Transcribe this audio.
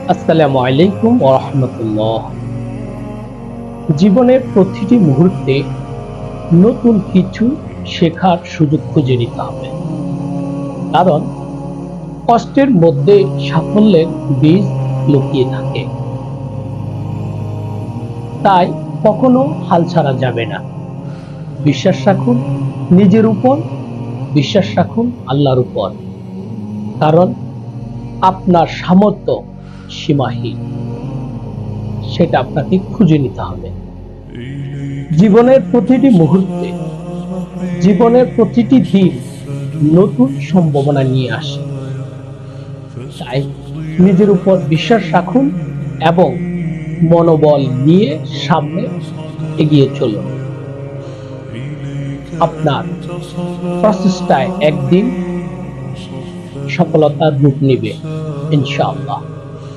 আসসালামু আলাইকুম ওয়া রাহমাতুল্লাহ। জীবনের প্রতিটি মুহূর্তে নতুন কিছু শেখার সুযোগ খুঁজে নিতে হবে। কারণ কষ্টের মধ্যে সাফল্যের বীজ লুকিয়ে থাকে। তাই কখনো হাল ছাড়া যাবে না। বিশ্বাস রাখুন নিজের উপর, বিশ্বাস রাখুন আল্লাহর উপর। কারণ আপনার সামর্থ্য সীমাহীন, সেটা আপনাকে খুঁজে নিতে হবে। জীবনের প্রতিটি মুহূর্তে, জীবনের প্রতিটি দিন নতুন সম্ভাবনা নিয়ে আসে। তাই নিজের উপর বিশ্বাস রাখুন এবং মনোবল নিয়ে সামনে এগিয়ে চলুন। আপনার প্রচেষ্টায় একদিন সফলতার রূপ নেবে ইনশাআল্লাহ।